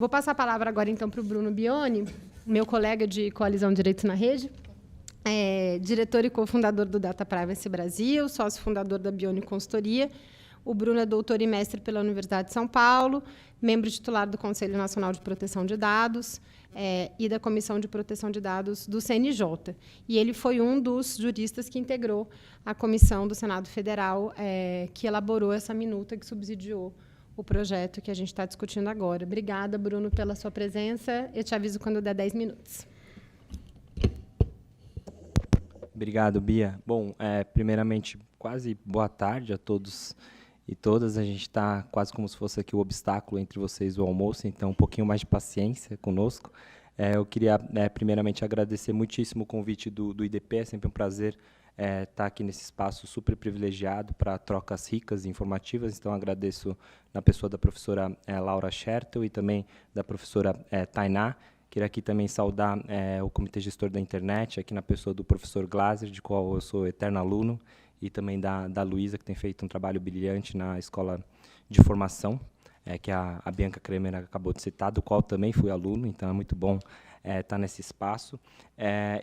Vou passar a palavra agora, então, para o Bruno Bioni, meu colega de Coalizão Direitos na Rede, diretor e cofundador do Data Privacy Brasil, sócio fundador da Bioni Consultoria. O Bruno é doutor e mestre pela Universidade de São Paulo, membro titular do Conselho Nacional de Proteção de Dados e da Comissão de Proteção de Dados do CNJ. E ele foi um dos juristas que integrou a comissão do Senado Federal que elaborou essa minuta que subsidiou o projeto que a gente está discutindo agora. Obrigada, Bruno, pela sua presença. Eu te aviso quando der 10 minutos. Obrigado, Bia. Bom, primeiramente, quase boa tarde a todos e todas. A gente está quase como se fosse aqui o obstáculo entre vocês e o almoço, então um pouquinho mais de paciência conosco. Eu queria, primeiramente, agradecer muitíssimo o convite do IDP. É sempre um prazer estar aqui nesse espaço super privilegiado para trocas ricas e informativas. Então, agradeço na pessoa da professora Laura Schertel e também da professora Tainá. Queria aqui também saudar o Comitê Gestor da Internet, aqui na pessoa do professor Glaser, de qual eu sou eterno aluno, e também da Luísa, que tem feito um trabalho brilhante na Escola de Formação, que a Bianca Kremer acabou de citar, do qual também fui aluno, então é muito bom estar nesse espaço.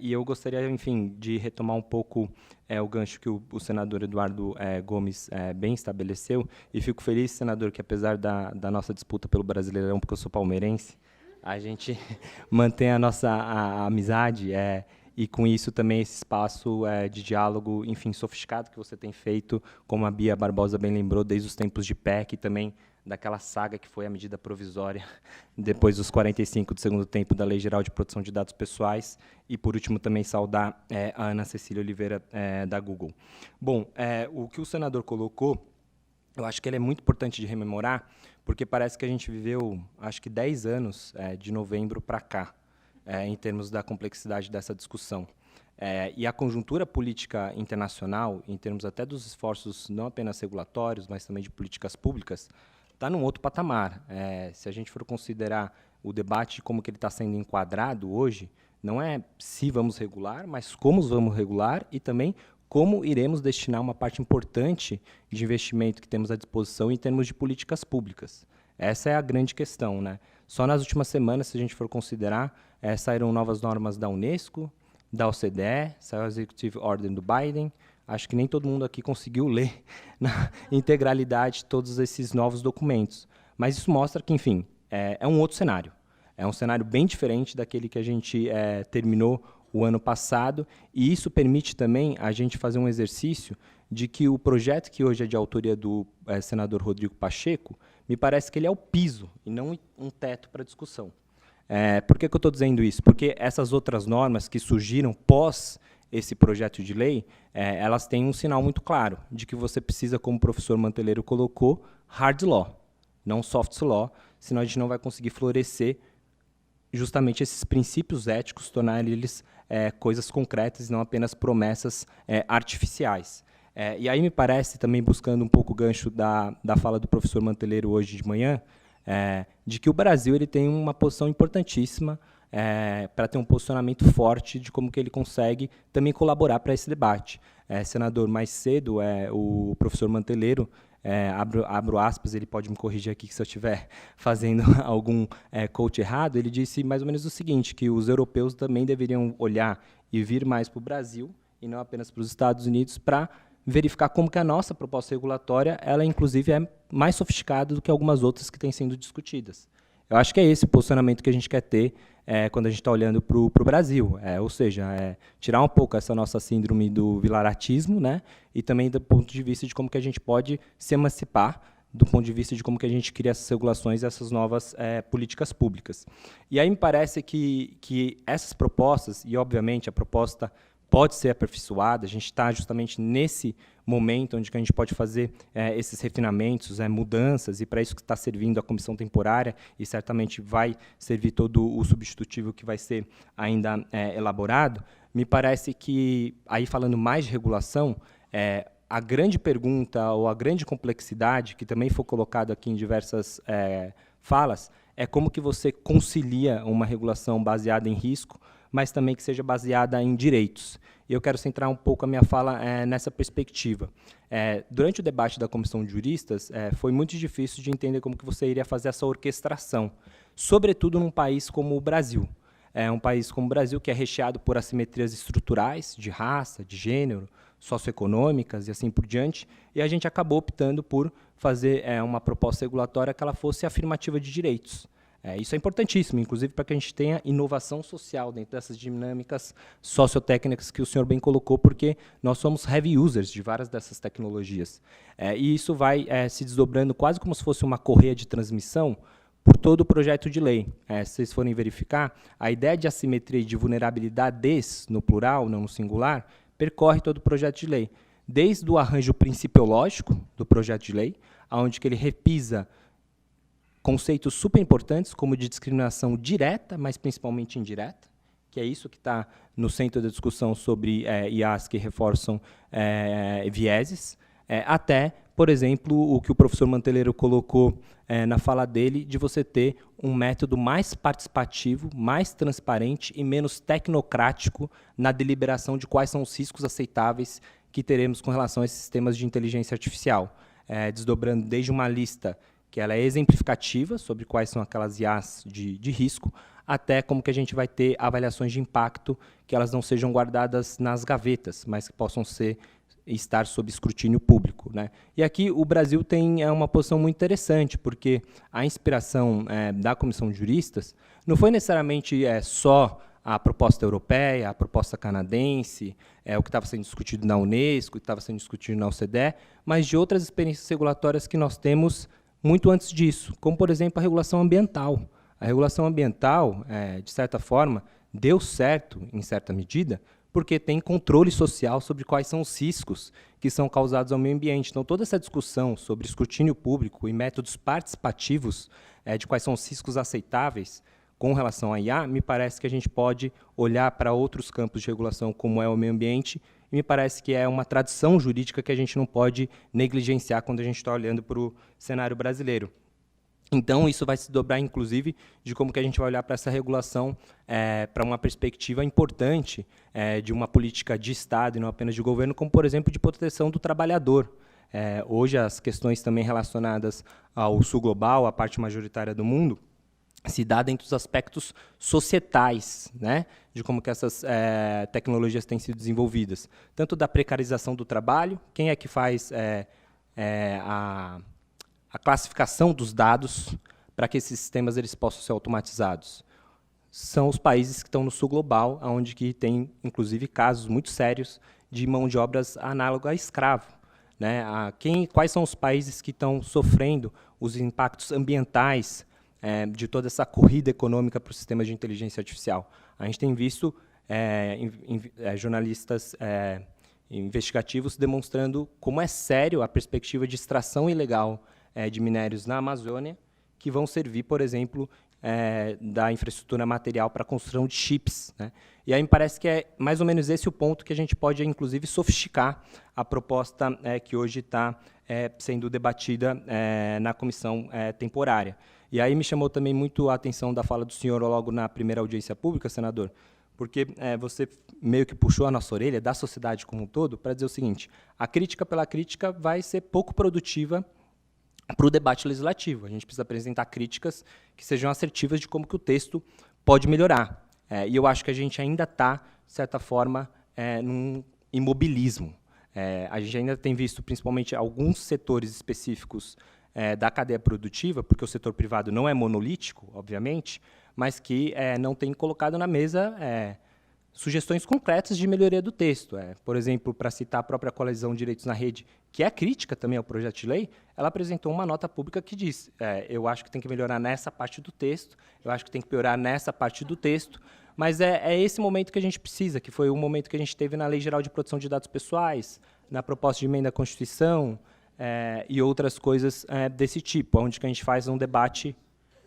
E eu gostaria, enfim, de retomar um pouco o gancho que o senador Eduardo Gomes bem estabeleceu, e fico feliz, senador, que apesar da nossa disputa pelo Brasileirão, porque eu sou palmeirense, a gente mantém a nossa amizade e, com isso, também esse espaço de diálogo, enfim, sofisticado que você tem feito, como a Bia Barbosa bem lembrou, desde os tempos de PEC, e também daquela saga que foi a medida provisória, depois dos 45 do segundo tempo da Lei Geral de Proteção de Dados Pessoais, e, por último, também saudar a Ana Cecília Oliveira, da Google. Bom, o que o senador colocou, eu acho que ele é muito importante de rememorar, porque parece que a gente viveu, acho que 10 anos de novembro para cá, em termos da complexidade dessa discussão. E a conjuntura política internacional, em termos até dos esforços não apenas regulatórios, mas também de políticas públicas, está num outro patamar. Se a gente for considerar o debate de como que ele está sendo enquadrado hoje, não é se vamos regular, mas como vamos regular e também como iremos destinar uma parte importante de investimento que temos à disposição em termos de políticas públicas. Essa é a grande questão, né? Só nas últimas semanas, se a gente for considerar, saíram novas normas da Unesco, da OCDE, saiu a Executive Order do Biden. Acho que nem todo mundo aqui conseguiu ler na integralidade todos esses novos documentos. Mas isso mostra que, enfim, é um outro cenário. É um cenário bem diferente daquele que a gente terminou o ano passado, e isso permite também a gente fazer um exercício de que o projeto que hoje é de autoria do senador Rodrigo Pacheco, me parece que ele é o piso e não um teto para discussão. Por que eu estou dizendo isso? Porque essas outras normas que surgiram pós esse projeto de lei, elas têm um sinal muito claro de que você precisa, como o professor Manteleiro colocou, hard law, não soft law, senão a gente não vai conseguir florescer justamente esses princípios éticos, tornar eles coisas concretas e não apenas promessas artificiais. E aí me parece, também buscando um pouco o gancho da fala do professor Manteleiro hoje de manhã, de que o Brasil ele tem uma posição importantíssima para ter um posicionamento forte de como que ele consegue também colaborar para esse debate. Senador, mais cedo, o professor Manteleiro, abro aspas, ele pode me corrigir aqui se eu estiver fazendo algum coach errado, ele disse mais ou menos o seguinte, que os europeus também deveriam olhar e vir mais para o Brasil, e não apenas para os Estados Unidos, para verificar como que a nossa proposta regulatória, ela inclusive é mais sofisticada do que algumas outras que têm sido discutidas. Eu acho que é esse o posicionamento que a gente quer ter quando a gente está olhando para o Brasil, ou seja, tirar um pouco essa nossa síndrome do vilaratismo, né, e também do ponto de vista de como que a gente pode se emancipar, do ponto de vista de como que a gente cria essas regulações e essas novas políticas públicas. E aí me parece que essas propostas, e obviamente a proposta pode ser aperfeiçoada, a gente está justamente nesse momento onde que a gente pode fazer esses refinamentos, mudanças, e para isso que está servindo a comissão temporária, e certamente vai servir todo o substitutivo que vai ser ainda elaborado. Me parece que, aí falando mais de regulação, a grande pergunta ou a grande complexidade, que também foi colocado aqui em diversas falas, é como que você concilia uma regulação baseada em risco, mas também que seja baseada em direitos. E eu quero centrar um pouco a minha fala nessa perspectiva. Durante o debate da Comissão de Juristas, foi muito difícil de entender como que você iria fazer essa orquestração, sobretudo num país como o Brasil. Um país como o Brasil, que é recheado por assimetrias estruturais, de raça, de gênero, socioeconômicas e assim por diante, e a gente acabou optando por fazer uma proposta regulatória que ela fosse afirmativa de direitos. Isso é importantíssimo, inclusive para que a gente tenha inovação social dentro dessas dinâmicas sociotécnicas que o senhor bem colocou, porque nós somos heavy users de várias dessas tecnologias. E isso vai se desdobrando quase como se fosse uma correia de transmissão por todo o projeto de lei. Se vocês forem verificar, a ideia de assimetria e de vulnerabilidades, no plural, não no singular, percorre todo o projeto de lei. Desde o arranjo principiológico do projeto de lei, onde que ele repisa conceitos super importantes, como de discriminação direta, mas principalmente indireta, que é isso que está no centro da discussão sobre IAs que reforçam vieses, até, por exemplo, o que o professor Manteleiro colocou na fala dele, de você ter um método mais participativo, mais transparente e menos tecnocrático na deliberação de quais são os riscos aceitáveis que teremos com relação a esses sistemas de inteligência artificial, desdobrando desde uma lista que ela é exemplificativa sobre quais são aquelas IAs de risco, até como que a gente vai ter avaliações de impacto que elas não sejam guardadas nas gavetas, mas que possam estar sob escrutínio público, né? E aqui o Brasil tem uma posição muito interessante, porque a inspiração da Comissão de Juristas não foi necessariamente só a proposta europeia, a proposta canadense, o que estava sendo discutido na Unesco, o que estava sendo discutido na OCDE, mas de outras experiências regulatórias que nós temos muito antes disso, como, por exemplo, a regulação ambiental. A regulação ambiental, de certa forma, deu certo, em certa medida, porque tem controle social sobre quais são os riscos que são causados ao meio ambiente. Então, toda essa discussão sobre escrutínio público e métodos participativos de quais são os riscos aceitáveis com relação à IA, me parece que a gente pode olhar para outros campos de regulação, como é o meio ambiente, e me parece que é uma tradição jurídica que a gente não pode negligenciar quando a gente está olhando para o cenário brasileiro. Então, isso vai se dobrar, inclusive, de como que a gente vai olhar para essa regulação para uma perspectiva importante de uma política de Estado e não apenas de governo, como, por exemplo, de proteção do trabalhador. Hoje, as questões também relacionadas ao sul global, a parte majoritária do mundo, se dá dentro dos aspectos societais, né, de como que essas tecnologias têm sido desenvolvidas. Tanto da precarização do trabalho, quem é que faz a classificação dos dados para que esses sistemas eles possam ser automatizados? São os países que estão no sul global, onde que tem, inclusive, casos muito sérios de mão de obras análoga a escravo, né? Quais são os países que estão sofrendo os impactos ambientais de toda essa corrida econômica para o sistema de inteligência artificial? A gente tem visto jornalistas investigativos demonstrando como é sério a perspectiva de extração ilegal de minérios na Amazônia, que vão servir, por exemplo, da infraestrutura material para a construção de chips, né? E aí me parece que é mais ou menos esse o ponto que a gente pode, inclusive, sofisticar a proposta que hoje está sendo debatida na comissão temporária. E aí me chamou também muito a atenção da fala do senhor logo na primeira audiência pública, senador, porque você meio que puxou a nossa orelha, da sociedade como um todo, para dizer o seguinte: a crítica pela crítica vai ser pouco produtiva para o debate legislativo. A gente precisa apresentar críticas que sejam assertivas de como que o texto pode melhorar. E eu acho que a gente ainda está, de certa forma, num imobilismo. A gente ainda tem visto, principalmente, alguns setores específicos da cadeia produtiva, porque o setor privado não é monolítico, obviamente, mas que não tem colocado na mesa sugestões concretas de melhoria do texto. Por exemplo, para citar a própria Coalizão Direitos na Rede, que é crítica também ao projeto de lei, ela apresentou uma nota pública que diz: eu acho que tem que melhorar nessa parte do texto, eu acho que tem que piorar nessa parte do texto, mas é esse momento que a gente precisa, que foi o momento que a gente teve na Lei Geral de Proteção de Dados Pessoais, na proposta de emenda à Constituição e outras coisas desse tipo, onde que a gente faz um debate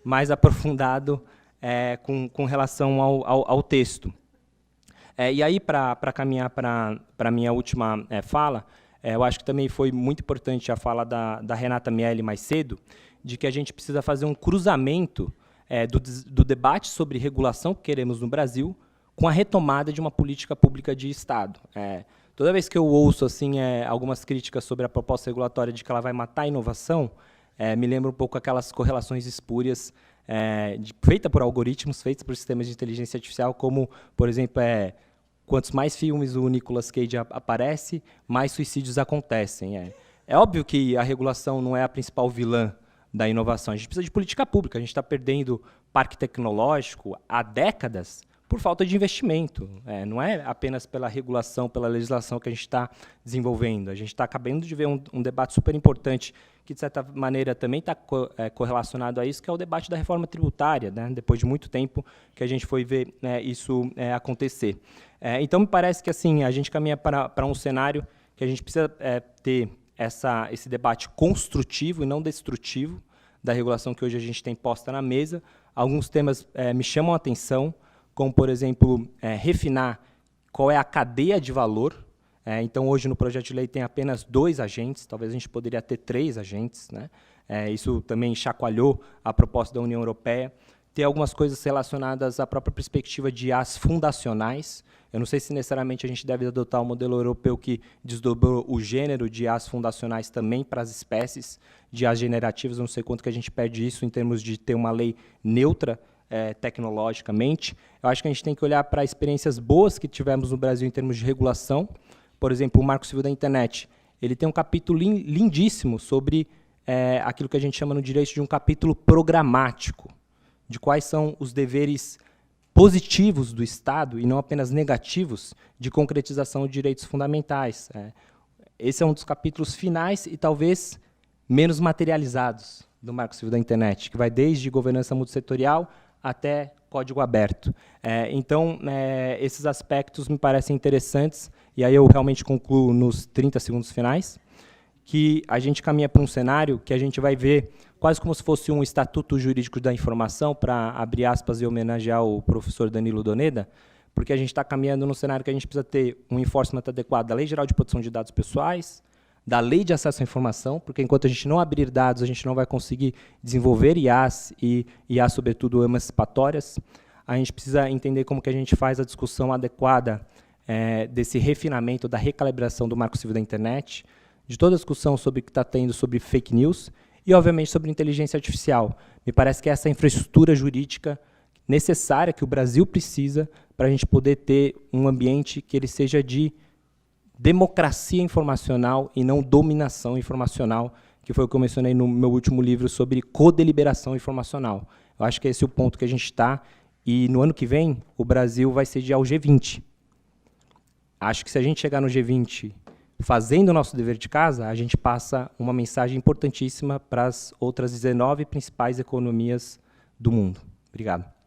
mais aprofundado com relação ao texto. E aí, para caminhar para a minha última fala, eu acho que também foi muito importante a fala da Renata Miele mais cedo, de que a gente precisa fazer um cruzamento do debate sobre regulação que queremos no Brasil com a retomada de uma política pública de Estado. Toda vez que eu ouço assim, algumas críticas sobre a proposta regulatória de que ela vai matar a inovação, me lembra um pouco aquelas correlações espúrias feitas por algoritmos, feitas por sistemas de inteligência artificial, como, por exemplo, quantos mais filmes o Nicolas Cage aparece, mais suicídios acontecem. É óbvio que a regulação não é a principal vilã da inovação. A gente precisa de política pública. A gente está perdendo parque tecnológico há décadas por falta de investimento. Não é apenas pela regulação, pela legislação que a gente está desenvolvendo. A gente está acabando de ver um debate super importante que, de certa maneira, também está correlacionado a isso, que é o debate da reforma tributária, né? Depois de muito tempo que a gente foi ver isso acontecer. Então, me parece que assim, a gente caminha para um cenário que a gente precisa ter esse debate construtivo e não destrutivo da regulação que hoje a gente tem posta na mesa. Alguns temas me chamam a atenção, como, por exemplo, refinar qual é a cadeia de valor. Então, hoje, no projeto de lei, tem apenas 2 agentes, talvez a gente poderia ter 3 agentes, né? Isso também chacoalhou a proposta da União Europeia. Ter algumas coisas relacionadas à própria perspectiva de IAs fundacionais. Eu não sei se necessariamente a gente deve adotar o modelo europeu que desdobrou o gênero de IAs fundacionais também para as espécies de IAs generativas. Eu não sei quanto que a gente perde isso em termos de ter uma lei neutra tecnologicamente. Eu acho que a gente tem que olhar para experiências boas que tivemos no Brasil em termos de regulação. Por exemplo, o Marco Civil da Internet. Ele tem um capítulo lindíssimo sobre aquilo que a gente chama no direito de um capítulo programático, de quais são os deveres positivos do Estado, e não apenas negativos, de concretização de direitos fundamentais. Esse é um dos capítulos finais e talvez menos materializados do Marco Civil da Internet, que vai desde governança multissetorial até código aberto. Então, esses aspectos me parecem interessantes, e aí eu realmente concluo nos 30 segundos finais, que a gente caminha para um cenário que a gente vai ver quase como se fosse um estatuto jurídico da informação, para abrir aspas e homenagear o professor Danilo Doneda, porque a gente está caminhando num cenário que a gente precisa ter um enforcement adequado da Lei Geral de Proteção de Dados Pessoais, da Lei de Acesso à Informação, porque enquanto a gente não abrir dados, a gente não vai conseguir desenvolver IAs, e IAs, sobretudo, emancipatórias. A gente precisa entender como que a gente faz a discussão adequada desse refinamento, da recalibração do Marco Civil da Internet, de toda a discussão sobre o que está tendo sobre fake news, e, obviamente, sobre inteligência artificial. Me parece que essa infraestrutura jurídica necessária que o Brasil precisa para a gente poder ter um ambiente que ele seja de democracia informacional e não dominação informacional, que foi o que eu mencionei no meu último livro sobre codeliberação informacional. Eu acho que esse é o ponto que a gente está, e no ano que vem o Brasil vai sediar o G20. Acho que se a gente chegar no G20 fazendo o nosso dever de casa, a gente passa uma mensagem importantíssima para as outras 19 principais economias do mundo. Obrigado.